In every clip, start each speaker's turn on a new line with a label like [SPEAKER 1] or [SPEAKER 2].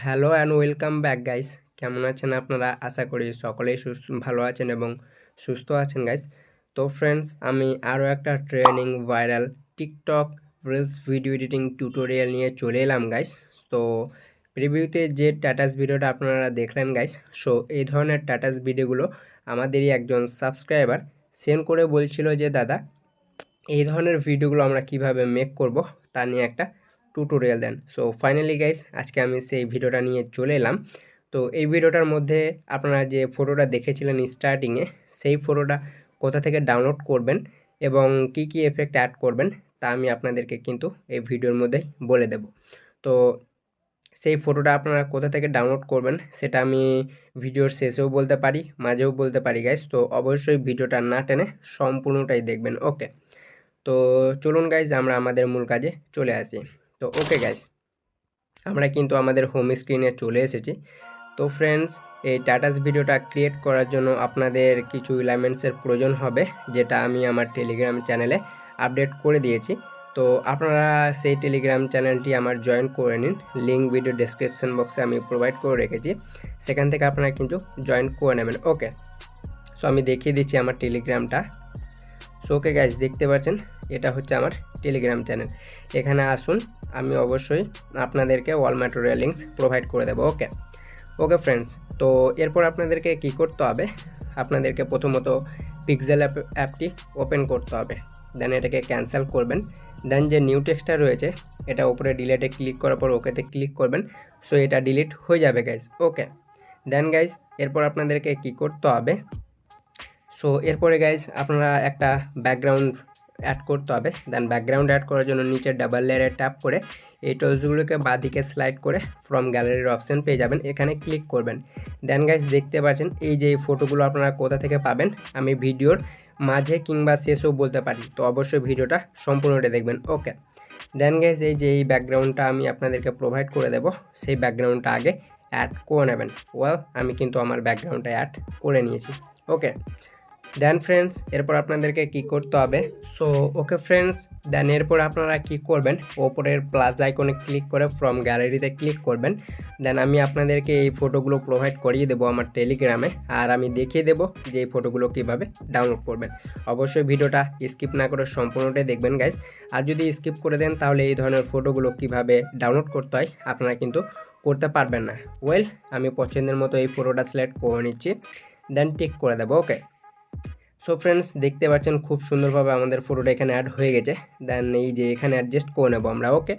[SPEAKER 1] Hello and welcome back guys. কেমন আছেন আপনারা? আশা করি সকলেই ভালো আছেন এবং সুস্থ আছেন গাইস। তো ফ্রেন্ডস, আমি আরও একটা training viral TikTok reels video editing tutorial নিয়ে চলে এলাম গাইস। তো প্রিভিউতে যে স্ট্যাটাস ভিডিওটা আপনারা দেখলেন গাইস, সো এই ধরনের স্ট্যাটাস ভিডিওগুলো আমাদেরই একজন সাবস্ক্রাইবার সেন্ড করে বলছিল যে দাদা এই ধরনের ভিডিওগুলো আমরা কিভাবে মেক করব তা নিয়ে একটা টিউটোরিয়াল দেন। সো ফাইনালি গাইস, আজকে আমি সেই ভিডিওটা নিয়ে চলে এলাম। তো এই ভিডিওটার মধ্যে আপনারা যে ফটোটা দেখেছিলেন স্টার্টিংয়ে, সেই ফটোটা কোথা থেকে ডাউনলোড করবেন এবং কি কি এফেক্ট অ্যাড করবেন তা আমি আপনাদেরকে কিন্তু এই ভিডিওর মধ্যে বলে দেব। তো সেই ফটোটা আপনারা কোথা থেকে ডাউনলোড করবেন সেটা আমি ভিডিওর শেষেও বলতে পারি, মাঝেও বলতে পারি গাইস। তো অবশ্যই ভিডিওটা না টেনে সম্পূর্ণটাই দেখবেন। ওকে, তো চলুন গাইজ আমরা আমাদের মূল কাজে চলে আসি। তো ওকে গাইজ, আমরা কিন্তু আমাদের হোম স্ক্রিনে চলে এসেছি। তো ফ্রেন্ডস, এই স্ট্যাটাস ভিডিওটা ক্রিয়েট করার জন্য আপনাদের কিছু এলিমেন্টসের প্রয়োজন হবে, যেটা আমি আমার টেলিগ্রাম চ্যানেলে আপডেট করে দিয়েছি। তো আপনারা সেই টেলিগ্রাম চ্যানেলটি আমার জয়েন করে নিন, লিঙ্ক ভিডিও ডেসক্রিপশন বক্সে আমি প্রোভাইড করে রেখেছি, সেখান থেকে আপনারা কিন্তু জয়েন করে নেবেন। ওকে, সো আমি দেখিয়ে দিচ্ছি আমার টেলিগ্রামটা। সো ওকে গাইজ, দেখতে পাচ্ছেন এটা হচ্ছে আমার টেলিগ্রাম চ্যানেল। এখানে আসুন, আমি অবশ্যই আপনাদেরকে অল ম্যাটেরিয়াল লিঙ্কস প্রোভাইড করে দেবো। ওকে ওকে ফ্রেন্ডস, তো এরপর আপনাদেরকে কি করতে হবে, আপনাদেরকে প্রথমত পিক্সেল অ্যাপটি ওপেন করতে হবে। দেন এটাকে ক্যান্সেল করবেন। দেন যে নিউ টেক্সটটা রয়েছে এটা উপরে ডিলিটে ক্লিক করার পর ওকেতে ক্লিক করবেন। সো এটা ডিলিট হয়ে যাবে গাইজ। ওকে, দেন গাইজ এরপর আপনাদেরকে কি করতে হবে, সো এরপরে গাইজ আপনারা একটা ব্যাকগ্রাউন্ড অ্যাড করতে হবে। দেন ব্যাকগ্রাউন্ড অ্যাড করার জন্য নিচে ডাবল লেয়ারে ট্যাপ করে এই টুলসগুলোকে বাঁদিকে স্লাইড করে ফ্রম গ্যালারির অপশান পেয়ে যাবেন, এখানে ক্লিক করবেন। দেন গাইজ দেখতে পাচ্ছেন এই যে এই ফটোগুলো আপনারা কোথা থেকে পাবেন, আমি ভিডিওর মাঝে কিংবা শেষেও বলতে পারি, তো অবশ্যই ভিডিওটা সম্পূর্ণটা দেখবেন। ওকে, দেন গাইজ এই যে এই ব্যাকগ্রাউন্ডটা আমি আপনাদেরকে প্রোভাইড করে দেব, সেই ব্যাকগ্রাউন্ডটা আগে অ্যাড করে নেবেন। ওয়েল, আমি কিন্তু আমার ব্যাকগ্রাউন্ডটা অ্যাড করে নিয়েছি। ওকে, দেন ফ্রেন্ডস এরপর আপনাদেরকে কি করতে হবে, সো ওকে ফ্রেন্ডস, দেন এরপর আপনারা কি করবেন, ওপরের প্লাস আইকনে ক্লিক করে ফ্রম গ্যালারিতে ক্লিক করবেন। দেন আমি আপনাদেরকে এই ফটোগুলো প্রোভাইড করিয়ে দেবো আমার টেলিগ্রামে, আর আমি দেখিয়ে দেবো যে এই ফটোগুলো কীভাবে ডাউনলোড করবেন। অবশ্যই ভিডিওটা স্কিপ না করে সম্পূর্ণটাই দেখবেন গাইজ। আর যদি স্কিপ করে দেন তাহলে এই ধরনের ফটোগুলো কীভাবে ডাউনলোড করতে হয় আপনারা কিন্তু করতে পারবেন না। ওয়েল, আমি পছন্দের মতো এই ফটোটা সিলেক্ট করে নিচ্ছি, দেন টিক করে দেবো। ওকে, সো ফ্রেন্ডস দেখতে পাচ্ছেন খুব সুন্দরভাবে আমাদের ফটোটা এখানে অ্যাড হয়ে গেছে। দেন এই যে এখানে অ্যাডজাস্ট করে নেবো আমরা। ওকে,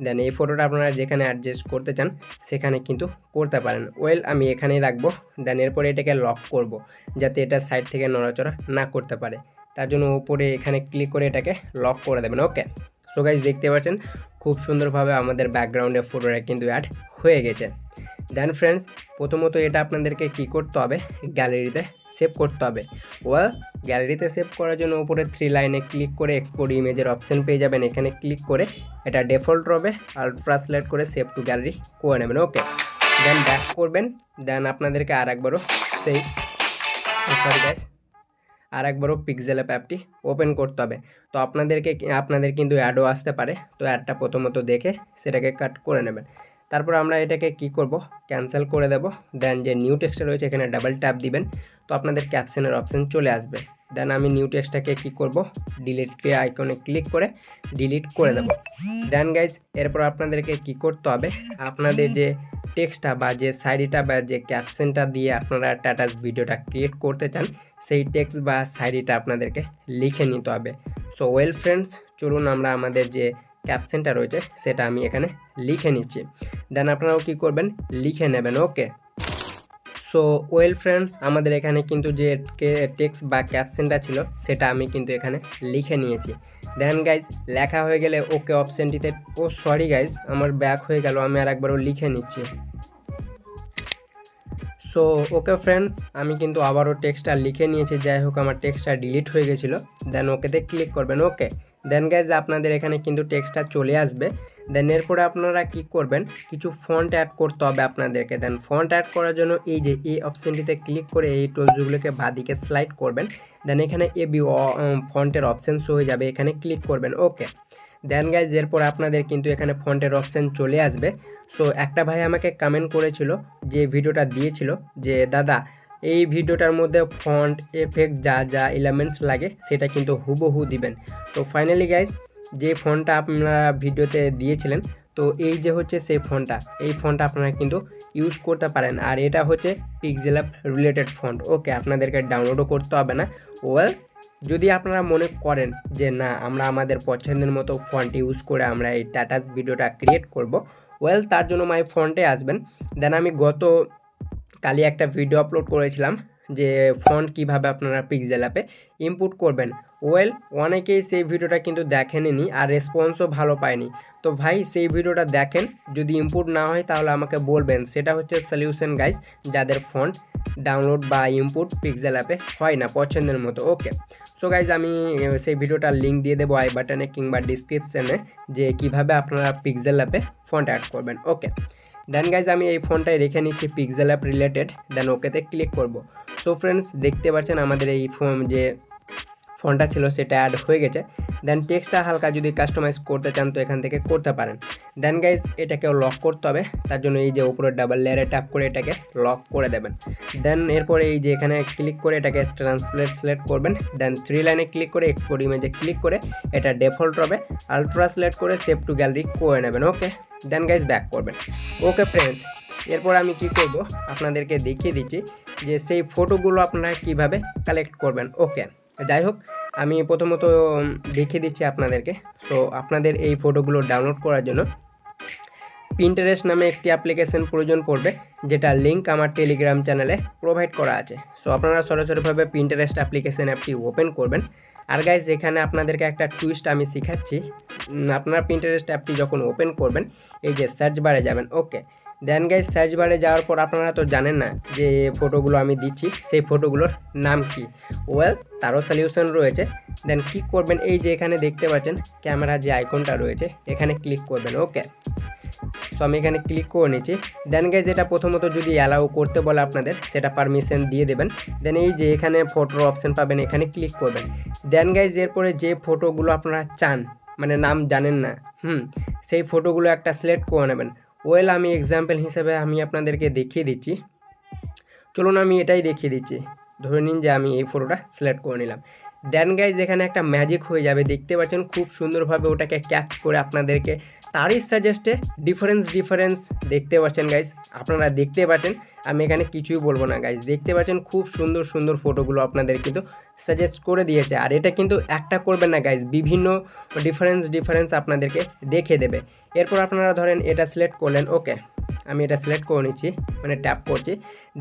[SPEAKER 1] দেন এই ফটোটা আপনারা যেখানে অ্যাডজাস্ট করতে চান সেখানে কিন্তু করতে পারেন। ওয়েল, আমি এখানেই রাখবো। দেন এরপরে এটাকে লক করব, যাতে এটা সাইড থেকে নড়াচড়া না করতে পারে। তার জন্য ওপরে এখানে ক্লিক করে এটাকে লক করে দেবেন। ওকে, সো গাইজ দেখতে পাচ্ছেন খুব সুন্দরভাবে আমাদের ব্যাকগ্রাউন্ডের ফটোটা কিন্তু অ্যাড হয়ে গেছে। দেন ফ্রেন্ডস, প্রথমত এটা আপনাদেরকে কি করতে হবে, গ্যালারিতে সেভ করতে হবে। ওয়েল, গ্যালারিতে সেভ করার জন্য উপরে 3 লাইনে ক্লিক করে এক্সপোর্ট ইমেজের অপশান পেয়ে যাবেন, এখানে ক্লিক করে এটা ডিফল্ট হবে আলট্রা সিলেক্ট করে সেভ টু গ্যালারি করে নেবেন। ওকে, দেন ব্যাক করবেন। দেন আপনাদেরকে আরেকবারও পিক্সেল অ্যাপটি ওপেন করতে হবে। তো আপনাদের কিন্তু অ্যাডও আসতে পারে, তো অ্যাডটা প্রথমত দেখে সেটাকে কাট করে নেবেন। তারপর আমরা এটাকে কি করব, ক্যান্সেল করে দেব। দেন যে নিউ টেক্সটটা রয়েছে এখানে ডাবল ট্যাপ দিবেন, তো আপনাদের ক্যাপশনের অপশান চলে আসবে। দেন আমি নিউ টেক্সটটাকে কি করব, ডিলিট আইকনে ক্লিক করে ডিলিট করে দেব। দেন গাইজ এরপর আপনাদেরকে কি করতে হবে, আপনাদের যে টেক্সটটা বা যে সাইডিটা বা যে ক্যাপশনটা দিয়ে আপনারা স্ট্যাটাস ভিডিওটা ক্রিয়েট করতে চান, সেই টেক্সট বা সাইডিটা আপনাদেরকে লিখে নিতে হবে। সো ওয়েল ফ্রেন্ডস, চলুন আমরা আমাদের যে ক্যাপশনটা রয়েছে সেটা আমি এখানে লিখে নিচ্ছি। দেন আপনারাও কি করবেন, লিখে নেবেন। ওকে, সো ওয়েল ফ্রেন্ডস, আমাদের এখানে কিন্তু যে টেক্সট বা ক্যাপশনটা ছিল সেটা আমি কিন্তু এখানে লিখে নিয়েছি। দেন গাইজ লেখা হয়ে গেলে ওকে অপশানটিতে, ও সরি গাইজ আমার ব্যাক হয়ে গেল, আমি আরেকবারও লিখে নিচ্ছি। সো ওকে ফ্রেন্ডস, আমি কিন্তু আবারও টেক্সটটা লিখে নিয়েছি, যাই হোক আমার টেক্সটটা ডিলিট হয়ে গেছিলো। দেন ওকেতে ক্লিক করবেন। ওকে, দেন গাইজ আপনাদের এখানে কিন্তু টেক্সটটা চলে আসবে। দেন এরপরে আপনারা কি করবেন, কিছু ফন্ট অ্যাড করতে হবে আপনাদেরকে। দেন ফন্ট অ্যাড করার জন্য এই যে এই অপশানটিতে ক্লিক করে এই টুলসগুলোকে বাঁদিকে স্লাইড করবেন। দেন এখানে এবি ফন্টের অপশান শো হয়ে যাবে, এখানে ক্লিক করবেন। ওকে, দেন গাইজ এরপর আপনাদের কিন্তু এখানে ফন্টের অপশান চলে আসবে। সো একটা ভাই আমাকে কমেন্ট করেছিল, যে ভিডিওটা দিয়েছিল, যে দাদা এই ভিডিওটার মধ্যে ফন্ট এফেক্ট যা যা এলিমেন্টস লাগে সেটা কিন্তু হুবহু দিবেন। তো ফাইনালি গাইজ যে ফন্টটা আপনারা ভিডিওতে দিয়েছিলেন, তো এই যে হচ্ছে সেই ফন্টটা, এই ফন্টটা আপনারা কিন্তু ইউজ করতে পারেন। আর এটা হচ্ছে পিক্সেল অ্যাপ রিলেটেড ফন্ট। ওকে, আপনাদেরকে ডাউনলোডও করতে হবে না। ওয়েল, যদি আপনারা মনে করেন যে না আমরা আমাদের পছন্দের মতো ফন্ট ইউজ করে আমরা এই টাটাস ভিডিওটা ক্রিয়েট করব, ওয়েল তার জন্য মাই ফন্টে আসবেন। দেন আমি কালই একটা ভিডিও আপলোড করেছিলাম যে ফন্ট কিভাবে আপনারা পিক্সেল অ্যাপে ইনপুট করবেন। ওয়েল, অনেকেই সেই ভিডিওটা কিন্তু দেখেনি আর রেসপন্সও ভালো পায়নি। তো ভাই সেই ভিডিওটা দেখেন, যদি ইনপুট না হয় তাহলে আমাকে বলবেন। সেটা হচ্ছে সলিউশন গাইস, যাদের ফন্ট ডাউনলোড বা ইনপুট পিক্সেল অ্যাপে হয় না পছন্দের মতো। ওকে, সো গাইজ আমি সেই ভিডিওটার লিঙ্ক দিয়ে দেবো আই বাটনে কিংবা ডিসক্রিপশানে, যে কিভাবে আপনারা পিক্সেল অ্যাপে ফন্ট অ্যাড করবেন। ওকে, দেন গাইজ আমি এই ফোনটাই রেখে নিচ্ছি পিক্সেল অ্যাপ রিলেটেড, দেন ওকেতে ক্লিক করব। সো ফ্রেন্ডস, দেখতে পাচ্ছেন আমাদের এই যে ফন্টটা ছিল সেটা অ্যাড হয়ে গেছে। দেন টেক্সটটা হালকা যদি কাস্টমাইজ করতে চান তো এখান থেকে করতে পারেন। দেন গাইজ এটাকেও লক করতে হবে, তার জন্য এই যে উপরে ডাবল লেয়ারে ট্যাপ করে এটাকে লক করে দেবেন। দেন এরপরে এই যে এখানে ক্লিক করে এটাকে ট্রান্সলেট সিলেক্ট করবেন। দেন 3 লাইনে ক্লিক করে এক্সপোর্ট ইমেজে ক্লিক করে এটা ডিফল্ট হবে আলট্রা সিলেক্ট করে সেভ টু গ্যালারি করে নেবেন। ওকে, দেন গাইজ ব্যাক করবেন। ওকে ফ্রেন্ডস, এরপর আমি কি করব আপনাদেরকে দেখিয়ে দিচ্ছি যে সেই ফটোগুলো আপনারা কিভাবে কালেক্ট করবেন। ওকে, যাই হোক আমি প্রথমত দেখিয়ে দিচ্ছি আপনাদেরকে। সো আপনাদের এই ফটোগুলো ডাউনলোড করার জন্য পিন্টারেস্ট নামে একটি অ্যাপ্লিকেশন প্রয়োজন পড়বে, যেটা লিঙ্ক আমার টেলিগ্রাম চ্যানেলে প্রোভাইড করা আছে। সো আপনারা সরাসরিভাবে পিন্টারেস্ট অ্যাপ্লিকেশন অ্যাপটি ওপেন করবেন। আর গাইজ এখানে আপনাদেরকে একটা টুইস্ট আমি শেখাচ্ছি। আপনারা পিন্টারেস্ট অ্যাপটি যখন ওপেন করবেন এই যে সার্চ বারে যাবেন। ওকে, দেন গাইজ সার্চ বারে যাওয়ার পর আপনারা তো জানেন না যে ফটোগুলো আমি দিচ্ছি সেই ফটোগুলোর নাম কি। ওয়েল, তারও সলিউশন রয়েছে। দেন কী করবেন, এই যে এখানে দেখতে পাচ্ছেন ক্যামেরা যে আইকনটা রয়েছে এখানে ক্লিক করবেন। ওকে, সো আমি এখানে ক্লিক করে নিচ্ছি। দেন গাইজ যেটা প্রথমত যদি অ্যালাউ করতে বলে আপনাদের, সেটা পারমিশন দিয়ে দেবেন। দেন এই যে এখানে ফটোর অপশান পাবেন, এখানে ক্লিক করবেন। দেন গাইজ এরপরে যে ফটোগুলো আপনারা চান, মানে নাম জানেন না, সেই ফটোগুলো একটা সিলেক্ট করে নেবেন। ওয়েল, আমি এক্সাম্পল হিসেবে আমি আপনাদেরকে দেখিয়ে দিচ্ছি। চলুন আমি এটাই দেখিয়ে দিচ্ছি। ধরে নিন যে আমি এই ফটোটা সিলেক্ট করে নিলাম। দেন গাইজ এখানে একটা ম্যাজিক হয়ে যাবে, দেখতে পাচ্ছেন খুব সুন্দরভাবে ওটাকে ক্যাপচার করে আপনাদেরকে তারই সাজেস্টে ডিফারেন্স দেখতে পাচ্ছেন গাইজ। আপনারা দেখতে পাচ্ছেন, আমি এখানে কিছুই বলবো না গাইজ। দেখতে পাচ্ছেন খুব সুন্দর ফটোগুলো আপনাদের কিন্তু সাজেস্ট করে দিয়েছে। আর এটা কিন্তু একটা করবেন না গাইজ, বিভিন্ন ডিফারেন্স আপনাদেরকে দেখে দেবে। এরপর আপনারা ধরেন এটা সিলেক্ট করলেন। ওকে, আমি এটা সিলেক্ট করে নিচ্ছি, মানে ট্যাপ করছি।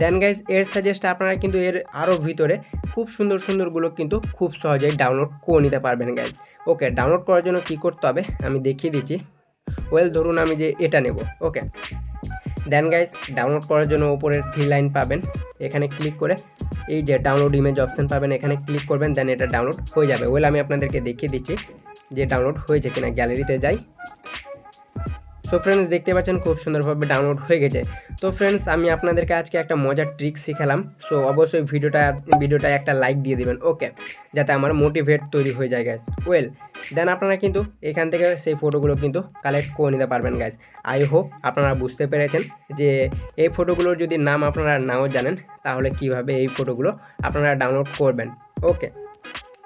[SPEAKER 1] দেন গাইজ এর সাজেস্ট আপনারা কিন্তু এর আরও ভিতরে খুব সুন্দরগুলো কিন্তু খুব সহজেই ডাউনলোড করে নিতে পারবেন গাইজ। ওকে, ডাউনলোড করার জন্য কি করতে হবে আমি দেখিয়ে দিচ্ছি। ওয়েল, ধরুন আমি যে এটা নেব। ওকে, দেন গাইজ ডাউনলোড করার জন্য উপরের 3 লাইন পাবেন, এখানে ক্লিক করে এই যে ডাউনলোড ইমেজ অপশান পাবেন, এখানে ক্লিক করবেন। দেন এটা ডাউনলোড হয়ে যাবে। ওয়েল, আমি আপনাদেরকে দেখিয়ে দিচ্ছি যে ডাউনলোড হয়েছে কিনা। গ্যালারিতে যাই। সো ফ্রেন্ডস, দেখতে পাচ্ছেন খুব সুন্দরভাবে ডাউনলোড হয়ে গেছে। তো ফ্রেন্ডস, আমি আপনাদেরকে আজকে একটা মজার ট্রিক শিখালাম। সো অবশ্যই ভিডিওটা একটা লাইক দিয়ে দিবেন। ওকে, যাতে আমার মোটিভেট তৈরি হয়ে যায় গাইজ। ওয়েল, দেন আপনারা কিন্তু এখান থেকে সেই ফটোগুলো কিন্তু কালেক্ট করে নিতে পারবেন গাইজ। আই হোপ আপনারা বুঝতে পেরেছেন যে এই ফটোগুলোর যদি নাম আপনারা নাও জানেন তাহলে কিভাবে এই ফটোগুলো আপনারা ডাউনলোড করবেন। ওকে,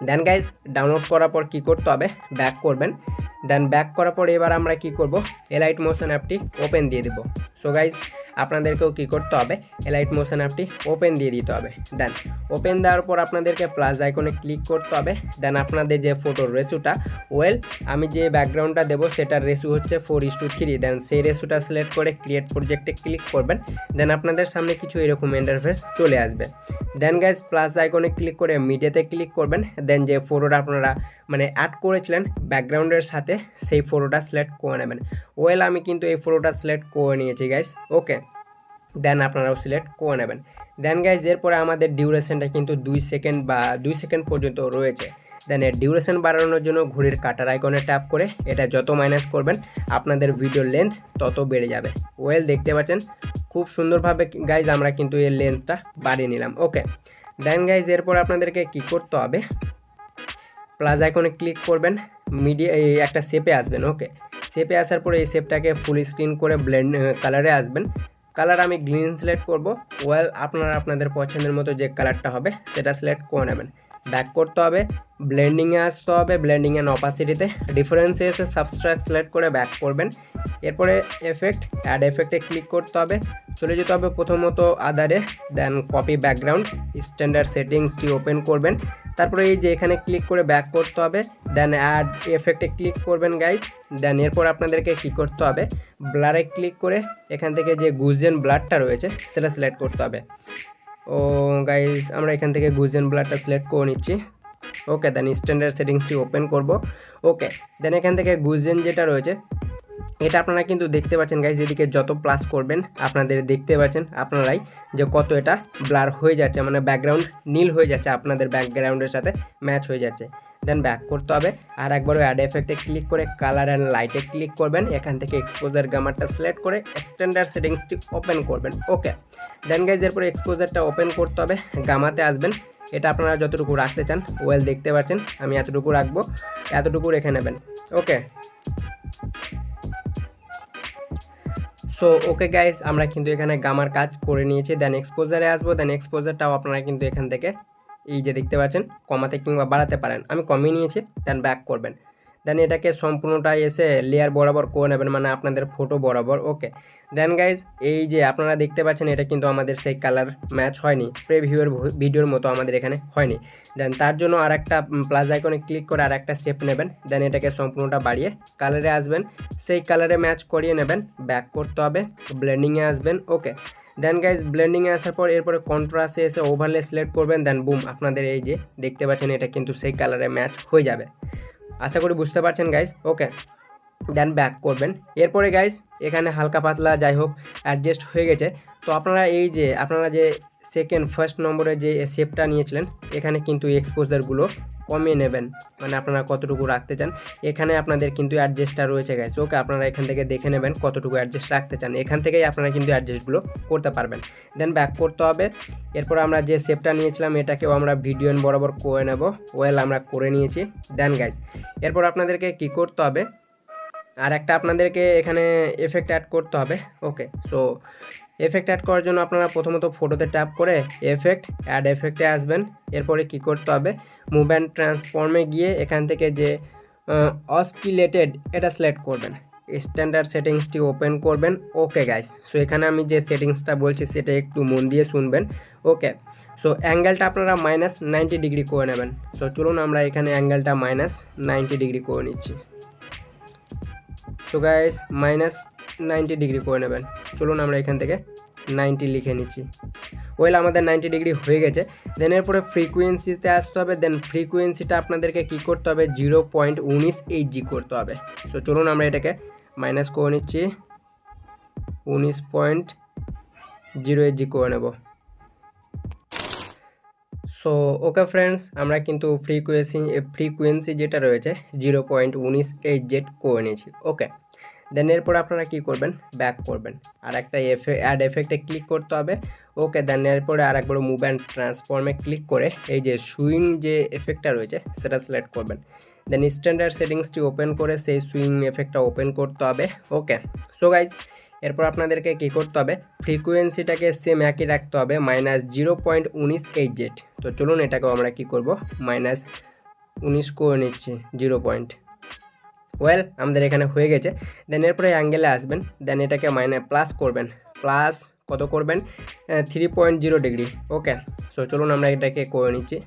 [SPEAKER 1] দেন গাইজ ডাউনলোড করার পর কী করতে হবে, ব্যাক করবেন। দেন ব্যাক করার পর এবার আমরা কি করব, এলাইট মোশন অ্যাপটি ওপেন দিয়ে দেব। সো গাইজ আপনাদেরকেও কী করতে হবে, এলাইট মোশন অ্যাপটি ওপেন দিয়ে দিতে হবে। দেন ওপেন দেওয়ার পর আপনাদেরকে প্লাস আইকনে ক্লিক করতে হবে। দেন আপনাদের যে ফটোর রেসুটা, ওয়েল আমি যে ব্যাকগ্রাউন্ডটা দেবো সেটার রেসু হচ্ছে 4:3। দেন সেই রেসুটা সিলেক্ট করে ক্রিয়েট প্রজেক্টে ক্লিক করবেন। দেন আপনাদের সামনে কিছু এরকম ইন্টারফেস চলে আসবে। দেন গাইজ প্লাস আইকনে ক্লিক করে মিডিয়াতে ক্লিক করবেন। দেন যে ফটোটা আপনারা মানে অ্যাড করেছিলেন ব্যাকগ্রাউন্ডের সাথে সেই ফটোটা সিলেক্ট করে নেবেন। ওয়েল, আমি কিন্তু এই ফটোটা সিলেক্ট করে নিয়েছি গাইজ। ওকে, দেন আপনারাও সিলেক্ট করে নেবেন। দেন গাইজ এরপরে আমাদের ডিউরেশনটা কিন্তু 2 সেকেন্ড বা 2 সেকেন্ড পর্যন্ত রয়েছে। দেন এর ডিউরেশন বাড়ানোর জন্য ঘড়ির কাঁটার আইকনে ট্যাপ করে এটা যত মাইনাস করবেন আপনাদের ভিডিও লেন্থ তত বেড়ে যাবে। ওয়েল, দেখতে পাচ্ছেন খুব সুন্দরভাবে গাইজ আমরা কিন্তু এর লেন্থটা বাড়িয়ে নিলাম। ওকে, দেন গাইজ এরপর আপনাদেরকে কী করতে হবে, প্লাস আইকনে ক্লিক করবেন, একটা শেপে আসবেন। ওকে, শেপে আসার পরে এই শেপটাকে ফুল স্ক্রিন করে ব্লেন্ড কালারে আসবেন। কালার আমি গ্রিন সিলেক্ট করব। ওয়েল আপনারা আপনাদের পছন্দের মতো যে কালারটা হবে সেটা সিলেক্ট করে নেবেন। ব্যাক করতে হবে, ব্লেন্ডিংয়ে আসতে হবে, ব্লেন্ডিং অ্যান্ড অপাসিটিতে ডিফারেন্সে এসে সাবস্ট্রাক্ট সিলেক্ট করে ব্যাক করবেন। এরপরে এফেক্ট, অ্যাড এফেক্টে ক্লিক করতে হবে, চলে যেতে হবে প্রথমত আদারে, দেন কপি ব্যাকগ্রাউন্ড, স্ট্যান্ডার্ড সেটিংসটি ওপেন করবেন। তারপরে এই যে এখানে ক্লিক করে ব্যাক করতে হবে, দেন অ্যাড এফেক্টে ক্লিক করবেন গাইস। দেন এরপর আপনাদেরকে কী করতে হবে, ব্লারে ক্লিক করে এখান থেকে যে গুজেন ব্লারটা রয়েছে সেটা সিলেক্ট করতে হবে। ও গাইস আমরা এখান থেকে গুজেন ব্লারটা সিলেক্ট করে নিচ্ছি। ওকে, দেন স্ট্যান্ডার্ড সেটিংসটি ওপেন করব। ওকে, দেন এখান থেকে গুজেন যেটা রয়েছে এটা আপনারা কিন্তু দেখতে পাচ্ছেন গাইস, এদিকে যত প্লাস করবেন আপনাদের দেখতে পাচ্ছেন আপনারাই যে কত এটা ব্লার হয়ে যাচ্ছে, মানে ব্যাকগ্রাউন্ড নীল হয়ে যাচ্ছে, আপনাদের ব্যাকগ্রাউন্ডের সাথে ম্যাচ হয়ে যাচ্ছে। দেন ব্যাক করতে হবে, আর একবার অ্যাড এফেক্টে ক্লিক করে কালার অ্যান্ড লাইটে ক্লিক করবেন। এখান থেকে এক্সপোজার গামারটা সিলেক্ট করে স্ট্যান্ডার্ড সেটিংসটি ওপেন করবেন। ওকে, দেন গাইজ এরপরে এক্সপোজারটা ওপেন করতে হবে, গামাতে আসবেন। এটা আপনারা যতটুকু রাখতে চান, ওয়েল দেখতে পাচ্ছেন আমি এতটুকু রাখবো, এতটুকু রেখে নেবেন। ওকে, সো ওকে গাইজ আমরা কিন্তু এখানে গামার কাজ করে নিয়েছি। দেন এক্সপোজারে আসবো, দেন এক্সপোজারটাও আপনারা কিন্তু এখান থেকে এই যে দেখতে পাচ্ছেন কমাতে কিংবা বাড়াতে পারেন, আমি কমিয়ে নিয়েছি। দেন ব্যাক করবেন, দেন এটাকে সম্পূর্ণটাই এসে লেয়ার বরাবর করে নেবেন, মানে আপনাদের ফটো বরাবর। ওকে, দেন গাইজ এই যে আপনারা দেখতে পাচ্ছেন এটা কিন্তু আমাদের সেই কালার ম্যাচ হয়নি, প্রিভিউয়ের ভিডিওর মতো আমাদের এখানে হয়নি। দেন তার জন্য আর একটা প্লাস আইকনে ক্লিক করে আর একটা শেপ নেবেন, দেন এটাকে সম্পূর্ণটা বাড়িয়ে কালারে আসবেন, সেই কালারে ম্যাচ করিয়ে নেবেন। ব্যাক করতে হবে, ব্লেন্ডিংয়ে আসবেন। ওকে, দেন গাইজ ব্লেন্ডিংয়ে আসার পর এরপরে কন্ট্রাস্টে এসে ওভারলে সিলেক্ট করবেন। দেন বুম, আপনাদের এই যে দেখতে পাচ্ছেন এটা কিন্তু সেই কালারে ম্যাচ হয়ে যাবে। আশা করি বুঝতে পারছেন গাইজ। ওকে, দেন ব্যাক করবেন। এরপরে গাইজ এখানে হালকা পাতলা যাই হোক অ্যাডজাস্ট হয়ে গেছে। তো আপনারা এই যে আপনারা যে ফার্স্ট নম্বরে যে শেপটা নিয়েছিলেন এখানে কিন্তু এক্সপোজারগুলো কমিয়ে নেবেন, মানে আপনারা কতটুকু রাখতে চান এখানে আপনাদের কিন্তু অ্যাডজাস্টটা রয়েছে গাইজ। ওকে, আপনারা এখান থেকে দেখে নেবেন কতটুকু অ্যাডজাস্ট রাখতে চান, এখান থেকেই আপনারা কিন্তু অ্যাডজাস্টগুলো করতে পারবেন। দেন ব্যাক করতে হবে। এরপর আমরা যে শেপটা নিয়েছিলাম এটাকেও আমরা ভিডিও বরাবর করে নেব। ওয়েল আমরা করে নিয়েছি। দেন গাইজ এরপর আপনাদেরকে কি করতে হবে, আর একটা আপনাদেরকে এখানে এফেক্ট অ্যাড করতে হবে। ওকে, সো এফেক্ট অ্যাড করার জন্য আপনারা প্রথমত ফটোতে ট্যাপ করে এফেক্ট, অ্যাড এফেক্টে আসবেন। এরপরে কি করতে হবে, মুভ অ্যান্ড ট্রান্সফর্মে গিয়ে এখান থেকে যে অসকিলেটেড এটা সিলেক্ট করবেন, স্ট্যান্ডার্ড সেটিংসটি ওপেন করবেন। ওকে গাইস, সো এখানে আমি যে সেটিংসটা বলছি সেটা একটু মন দিয়ে শুনবেন। ওকে, সো অ্যাঙ্গেলটা আপনারা -90 করে নেবেন। সো চলুন আমরা এখানে অ্যাঙ্গেলটা -90 করে নিচ্ছি। তো গাইস -90 করে নেবেন। চলুন আমরা এখান থেকে 90 লিখে নিচ্ছি। ওয়েল আমাদের 90 হয়ে গেছে। দেন এরপরে ফ্রিকোয়েন্সিতে আসতে হবে। দেন ফ্রিকোয়েন্সিটা আপনাদেরকে কী করতে হবে, 0.19 করতে হবে। তো চলুন আমরা এটাকে মাইনাস করে নিচ্ছি, 19.08 করে নেব। সো ওকে ফ্রেন্ডস, আমরা কিন্তু ফ্রিকোয়েন্সি যেটা রয়েছে 0.19 করে নিয়েছি। ওকে, দেন এরপর আপনারা কি করবেন, ব্যাক করবেন, আর একটা অ্যাড এফেক্টে ক্লিক করতে হবে। ওকে, দেন এরপরে আর একবার মুভ অ্যান্ড ট্রান্সফর্মে ক্লিক করে এই যে সুইং যে এফেক্টটা রয়েছে সেটা সিলেক্ট করবেন। দেন স্ট্যান্ডার্ড সেটিংসটি ওপেন করে সেই সুইং এফেক্টটা ওপেন করতে হবে। ওকে, সো গাইজ এরপর আপনাদেরকে কী করতে হবে, ফ্রিকোয়েন্সিটাকে সেম একই রাখতে হবে, -0.19 তো চলুন এটাকেও আমরা কি করব, -19 করে নিচ্ছি 0. ওয়েল আমাদের এখানে হয়ে গেছে। দেন এরপরে অ্যাঙ্গেলে আসবেন, দেন এটাকে প্লাস করবেন, প্লাস কত করবেন, 3.0 ওকে, সো চলুন আমরা এটাকে করে নিচ্ছি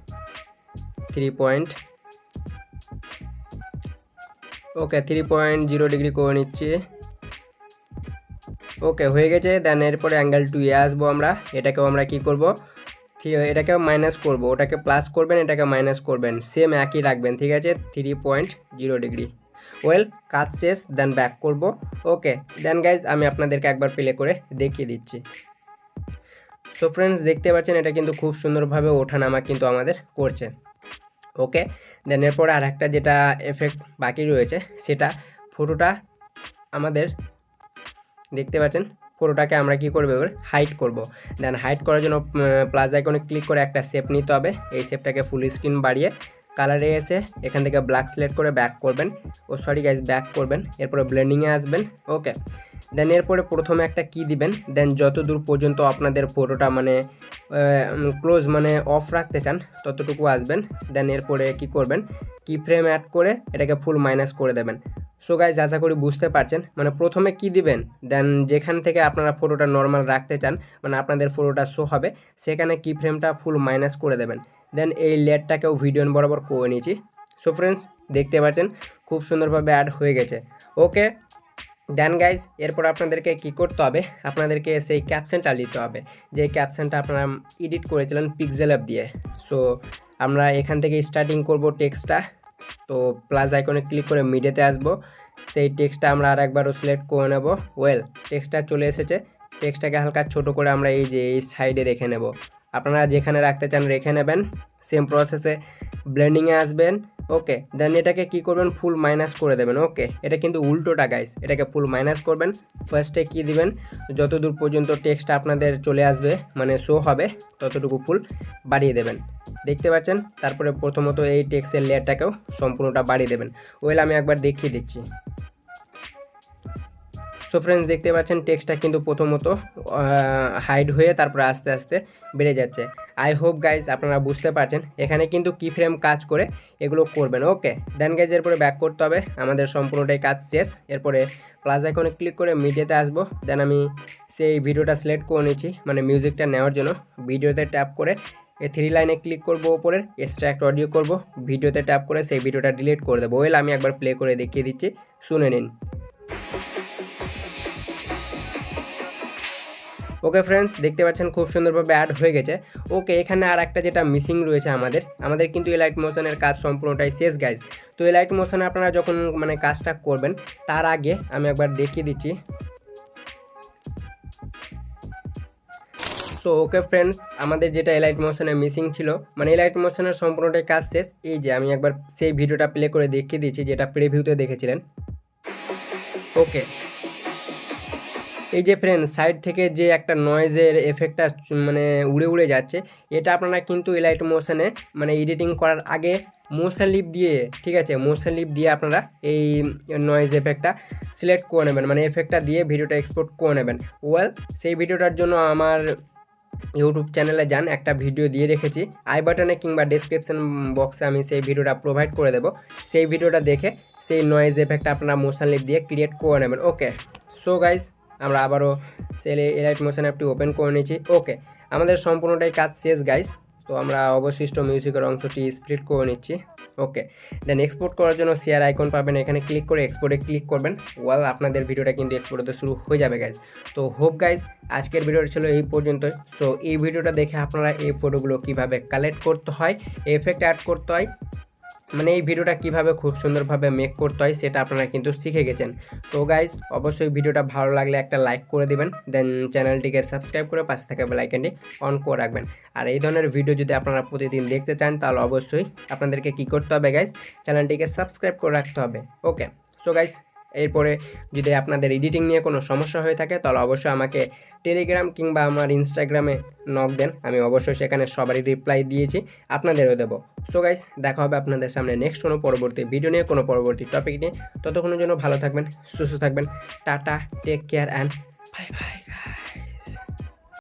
[SPEAKER 1] 3.0 করে নিচ্ছি। ওকে, হয়ে গেছে। দেন এরপরে অ্যাঙ্গেল 2 আসবো আমরা, এটাকেও আমরা কি করব, এটাকে মাইনাস করব, ওটাকে প্লাস করবেন, এটাকে মাইনাস করবেন, সেম একই রাখবেন, ঠিক আছে, 3.0। ওয়েল কাজ শেষ। দেন ব্যাক করব। ওকে, দেন গাইজ আমি আপনাদেরকে একবার প্লে করে দেখিয়ে দিচ্ছি। সো ফ্রেন্ডস দেখতে পাচ্ছেন এটা কিন্তু খুব সুন্দরভাবে ওঠানামা কিন্তু আমাদের করছে। ওকে, দেন এরপরে আর একটা যেটা এফেক্ট বাকি রয়েছে সেটা ফটোটা আমাদের দেখতে পাচ্ছেন, ফটোটাকে আমরা কি করব, এবার হাইড করব। দেন হাইড করার জন্য প্লাস আইকনে ক্লিক করে একটা শেপ নিতে হবে, এই শেপটাকে ফুল স্ক্রিন বাড়িয়ে কালারে এসে এখান থেকে ব্ল্যাক সিলেক্ট করে ব্যাক করবেন, সরি গাইজ ব্যাক করবেন, এরপরে ব্লেন্ডিংয়ে আসবেন। ওকে, দেন এরপরে প্রথমে একটা কি দিবেন, দেন যত দূর পর্যন্ত আপনাদের ফটোটা মানে ক্লোজ মানে অফ রাখতে চান ততটুকু আসবেন। দেন এরপরে কি করবেন, কি ফ্রেম অ্যাড করে এটাকে ফুল মাইনাস করে দেবেন। সো গাইজ আশা করি বুঝতে পারছেন, মানে প্রথমে কি দিবেন, দেন যেখান থেকে আপনারা ফটোটা নর্মাল রাখতে চান মানে আপনাদের ফটোটা শো হবে সেখানে কি ফ্রেমটা ফুল মাইনাস করে দেবেন। দেন এই লেয়ারটাকেও ভিডিও বরাবর করে নিয়েছি। সো ফ্রেন্ডস দেখতে পাচ্ছেন খুব সুন্দরভাবে অ্যাড হয়ে গেছে। ওকে, দেন গাইজ এরপর আপনাদেরকে কি করতে হবে, আপনাদেরকে সেই ক্যাপশনটা নিতে হবে, যে ক্যাপশনটা আপনারা এডিট করেছিলেন পিক্সেল অ্যাপ দিয়ে। সো আমরা এখান থেকে স্টার্টিং করব টেক্সটটা। তো প্লাস আইকনে ক্লিক করে মিডিয়াতে আসবো, সেই টেক্সটটা আমরা আর একবারও সিলেক্ট করে নেব। ওয়েল, টেক্সটটা চলে এসেছে, টেক্সটটাকে হালকা ছোট করে আমরা এই যে এই সাইডে রেখে নেব। আপনারা যেখানে রাখতে চান রেখে নেবেন। সেম প্রসেসে ব্লেন্ডিংয়ে আসবেন। ওকে, দেন এটাকে কি করবেন, ফুল মাইনাস করে দেবেন। ওকে, এটা কিন্তু উল্টোটা গাইস, এটাকে ফুল মাইনাস করবেন। ফার্স্টে কি দিবেন, যতদূর পর্যন্ত টেক্সটটা আপনাদের চলে আসবে মানে শো হবে ততটুকু ফুল বাড়িয়ে দেবেন, দেখতে পাচ্ছেন। তারপরে প্রথমত এই টেক্সটের লেয়ারটাকেও সম্পূর্ণটা বাড়িয়ে দেবেন। ওয়েল, আমি একবার দেখিয়ে দিচ্ছি। সো ফ্রেন্ডস দেখতে পাচ্ছেন টেক্সটটা কিন্তু প্রথমত হাইড হয়ে তারপরে আস্তে আস্তে বেড়ে যাচ্ছে। আই হোপ গাইজ আপনারা বুঝতে পারছেন, এখানে কিন্তু কি ফ্রেম কাজ করে এগুলো করবেন। ওকে, দেন গাইজ এরপরে ব্যাক করতে হবে, আমাদের সম্পূর্ণটাই কাজ শেষ। এরপরে প্লাস আইকনে ক্লিক করে মিডিয়াতে আসবো। দেন আমি সেই ভিডিওটা সিলেক্ট করে নিচ্ছি মানে মিউজিকটা নেওয়ার জন্য। ভিডিওতে ট্যাপ করে এই 3 লাইনে ক্লিক করবো, ওপরের এক্সট্রাক্ট অডিও করব, ভিডিওতে ট্যাপ করে সেই ভিডিওটা ডিলিট করে দেবো। ওয়েল, আমি একবার প্লে করে দেখিয়ে দিচ্ছি, শুনে নিন। ওকে ফ্রেন্ডস দেখতে পাচ্ছেন খুব সুন্দরভাবে অ্যাড হয়ে গেছে। ওকে, এখানে আর একটা যেটা মিসিং রয়েছে আমাদের কিন্তু এলাইট মোশনের কাজ সম্পূর্ণটাই শেষ গাইজ। তো এলাইট মোশনে আপনারা যখন মানে কাজটা করবেন তার আগে আমি একবার দেখিয়ে দিচ্ছি। সো ওকে ফ্রেন্ডস, আমাদের যেটা এলাইট মোশনে মিসিং ছিল মানে এলাইট মোশনের সম্পূর্ণটাই কাজ শেষ। এই যে আমি একবার সেই ভিডিওটা প্লে করে দেখিয়ে দিচ্ছি যেটা প্রিভিউতে দেখেছিলেন। ওকে, এই যে ফ্রেন্ড সাইড থেকে যে একটা নয়েজের এফেক্টটা মানে উড়ে উড়ে যাচ্ছে, এটা আপনারা কিন্তু এলাইট মোশনে মানে এডিটিং করার আগে মোশন লিপ দিয়ে, ঠিক আছে, মোশন লিপ দিয়ে আপনারা এই নয়েজ এফেক্টটা সিলেক্ট করে নেবেন, মানে এফেক্টটা দিয়ে ভিডিওটা এক্সপোর্ট করে নেবেন। ওয়েল, সেই ভিডিওটার জন্য আমার ইউটিউব চ্যানেলে যান, একটা ভিডিও দিয়ে রেখেছি, আই বাটনে কিংবা ডেসক্রিপশন বক্সে আমি সেই ভিডিওটা প্রোভাইড করে দেবো। সেই ভিডিওটা দেখে সেই নয়েজ এফেক্টটা আপনারা মোশন লিপ দিয়ে ক্রিয়েট করে নেবেন। ওকে, সো গাইস আমরা আবারও সেল এলাইট মোশন অ্যাপটি ওপেন করে নিয়েছি। ওকে, আমাদের সম্পূর্ণটাই কাজ শেষ গাইস। তো আমরা অবশিষ্ট মিউজিকের অংশটি স্প্লিট করে নিচ্ছি। ওকে, দেন এক্সপোর্ট করার জন্য শেয়ার আইকন পাবেন, এখানে ক্লিক করে এক্সপোর্টে ক্লিক করবেন। ওয়াল, আপনাদের ভিডিওটা কিন্তু এক্সপোর্ট হতে শুরু হয়ে যাবে গাইজ। তো হোপ গাইজ আজকের ভিডিওটা ছিল এই পর্যন্তই। সো এই ভিডিওটা দেখে আপনারা এই ফটোগুলো কীভাবে কালেক্ট করতে হয়, এফেক্ট অ্যাড করতে হয়, মানে এই ভিডিওটা কিভাবে খুব সুন্দরভাবে মেক করতে হয় সেটা আপনারা কিন্তু শিখে গেছেন। তো গাইজ অবশ্যই ভিডিওটা ভালো লাগলে একটা লাইক করে দিবেন, দেন চ্যানেলটিকে সাবস্ক্রাইব করে পাশে থাকা বেল আইকনটি অন করে রাখবেন। আর এই ধরনের ভিডিও যদি আপনারা প্রতিদিন দেখতে চান তাহলে অবশ্যই আপনাদেরকে কী করতে হবে গাইজ, চ্যানেলটিকে সাবস্ক্রাইব করে রাখতে হবে। ওকে, সো গাইজ এরপরে যদি আপনাদের এডিটিং নিয়ে কোনো সমস্যা হয়ে থাকে তাহলে অবশ্যই আমাকে টেলিগ্রাম কিংবা আমার ইনস্টাগ্রামে নক দেন, আমি অবশ্যই সেখানে সবারই রিপ্লাই দিয়েছি, আপনাদেরও দেবো। সো গাইস দেখা হবে আপনাদের সামনে নেক্সট কোনো পরবর্তী ভিডিও নিয়ে, কোনো পরবর্তী টপিক নিয়ে। ততক্ষণের জন্য ভালো থাকবেন, সুস্থ থাকবেন। Tata, take care and bye bye guys.